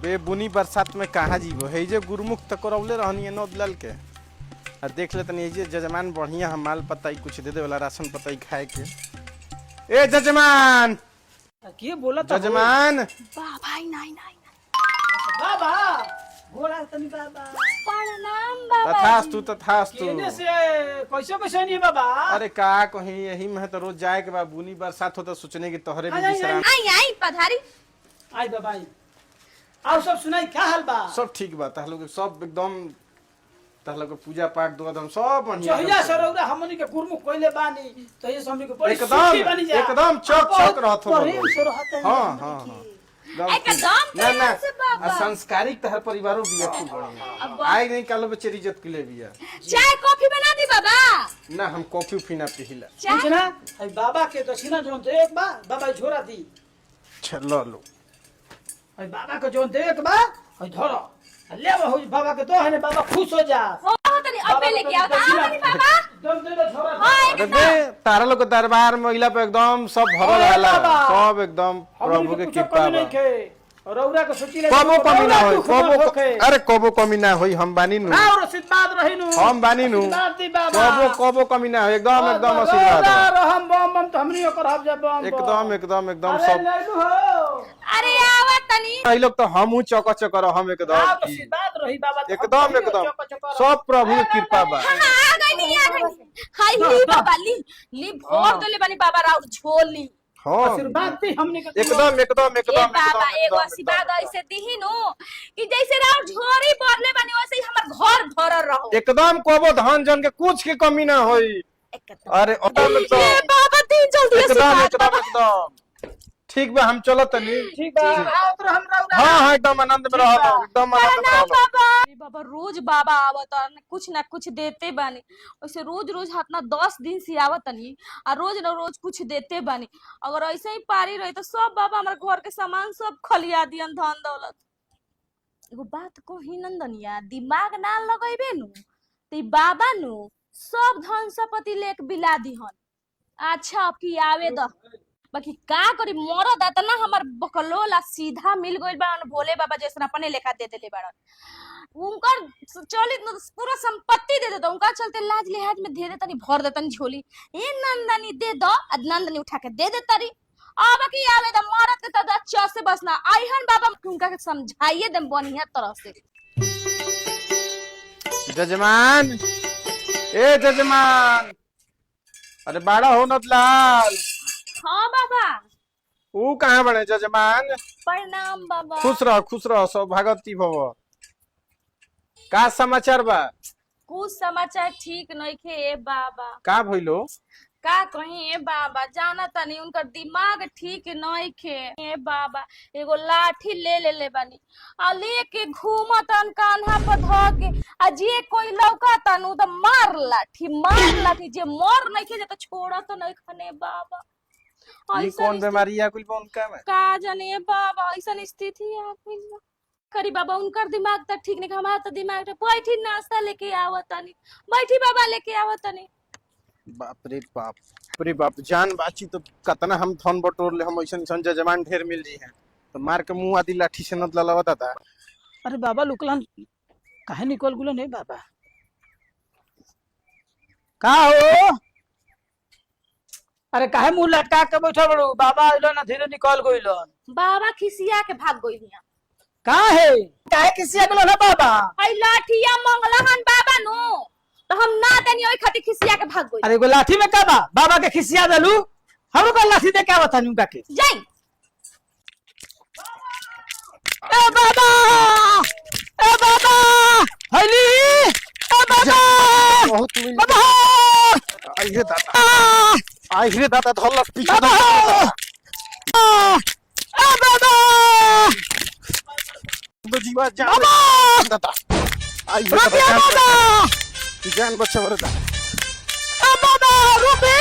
बेबुनी बरसात में कहाँ जीवो है जे गुरुमुख तक करौले रहनी है नौदलाल के आ देख ले तनी जे जजमान बढ़िया हम माल पताई कुछ दे दे वाला राशन पताई खाए के। ए जजमान के बोला जजमान भाई नहीं नहीं बाबा बोला तनी बाबा प्रणाम बाबा तथास्तु केने से कैसे कैसे नहीं बाबा। अरे का कहीं यही में तो रोज जाए के बा बुनी बरसात हो तो सोचने की तोहरे भी विश्राम। आई आई पधारी आई बाबा आई आओ सब सुनाई क्या हाल बा। सब ठीक बा तह लोग सब एकदम तह लोग पूजा पाठ दुआ हम सब बढ़िया चहिया सरौरा हमनी के गुरमुख कोइले बानी तो ये हमनी के बड़ी एकदम सुखी बनी जा एकदम चौक चौक रहत हो। प्रेम से रहत है। हां हां एकदम ना ना से बाबा संस्कारिक तहर परिवारों भी खूब बढ़िया आई नहीं कालो बच्चे इज्जत के लिए भी है। चाय कॉफी बना दी बाबा। ना हम कॉफी पीना पिहिला कुछ ना आई बाबा के दक्षिणा जोन तो एक बा बाबा झोरा दी चलो लो आई बाबा के जोन तो एक बा आई धरो ले हो बाबा के तो है बाबा खुश हो जा। हो तनी अबे लेके आओ तानी बाबा। दम दे झोरा अरे बे तारा लोग के दरबार महिला पे एकदम सब भरल अरे रहला बाबा। सब एकदम प्रभु के कृपा बा और औरा के सोची ले कबो कमी ना होई कबो अरे कबो कमी ना होई हम बानी नु और आशीर्वाद रहिनु हम बानी नु आशीर्वाद दी बाबा कबो कबो कमी ना होई एकदम एकदम आशीर्वाद है। हम बम बम तो हमनी ओकर हब जब बम एकदम एकदम एकदम अरे सब ले हो अरे आवा तनी कई लोग तो हमहू चौक चौक हम एकदम आशीर्वाद रही बाबा तो एकदम एकदम सब प्रभु के कृपा बा। आ गई हाय ली बाबा ली भोर देले बानी बाबा राउर झोली। हां आशीर्वाद दी हमनी के एकदम एकदम ए एकदम बाबा एगो आशीर्वाद ऐसे दीही नु कि जैसे राउर झोरी भरले बानी वैसे ही हमर घर भरल रहो। एकदम कबो धन जन के कुछ के कमी ना होई। अरे एकदम ए एकदम बाबा तीन जल्दी एकदम आशीर्वाद एकदम एकदम ठीक बा हम चलो तनी ठीक बा आओ तो हम रौरा हां हां एकदम आनंद में रहो एकदम आनंद में रहो। बाबा बाबा रोज बाबा आवत और कुछ ना कुछ देते बानी वैसे रोज रोज हाथ ना 10 दिन से आवत नहीं और रोज ना रोज कुछ देते बानी अगर ऐसे ही पारी रही तो सब बाबा हमारे घर के सामान सब खलिया दियन धन दौलत। एगो बात को ही नंदनिया दिमाग ना लगेबे नु ते बाबा नु सब धन संपत्ति लेके बिला दिहन। अच्छा अब की आवे द बाकी का करी मरद ना हमर बकलोला सीधा मिल गइल बा भोले बाबा जैसे अपने लेखा दे देले बाड़न उनकर चली पूरा संपत्ति दे देता उनका चलते लाज लिहाज में दे देता नहीं भर देता नहीं झोली ए नंदनी दे दो नंदनी उठा के दे देता रही अब की आवे द मरद के त अच्छा से बस ना आइहन बाबा उनका के समझाइए दम बढ़िया तरह से। जजमान ए जजमान अरे बाड़ा हो नतलाल। हाँ बाबा ऊ कहाँ बने जजमान। प्रणाम बाबा। खुश रह सौभागवती भव। का समाचार बा। कुछ समाचार ठीक नहीं खे बाबा। का भइलो का कहीं बाबा जाना तनी उनका दिमाग ठीक नहीं खे ए बाबा एगो लाठी ले बानी आ लेके घूमतन कान्हा पर ध के आ जे कोई लौका तनु तो मार लाठी जे मर नहीं खे जे तो छोड़ा तो नहीं खने बाबा। ई कौन बीमारी आ कुल उनका में का जाने बाबा ऐसा स्थिति आ गइल करी बाबा उनकर दिमाग तक ठीक नहीं हमारा तो दिमाग बैठी नाश्ता लेके आवतनी बैठी बाबा लेके आवतनी। बाप रे बाप जान बाची तो कतना हम थन बटोर ले हम ऐसन ऐसन जजमान ढेर मिल रही है तो मार के मुंह आदि लाठी से नत ललवता था। अरे बाबा लुकलन काहे निकल गुलो नहीं बाबा का हो अरे काहे मुंह लटका के बैठल बड़ो बाबा आइलो ना धीरे निकल गइलन बाबा खिसिया के भाग गइलिया काहे किसिया गेलो ना बाबा आई लाठिया मंगलहन बाबा नो तो हम ना देनी ओई खातिर खिसिया के भाग गइल। अरे एगो लाठी में का बा बाबा के खिसिया देलू हमरो का लाठी दे के आवत नु का के जाई ए बाबा हली ए बाबा बहुत मिल बाबा आई रे दादा धल पीछे बाबा ए बाबा तो जीवा जान बाबा दादा आई रे बाबा जान बच्चा वर दा बाबा रुपी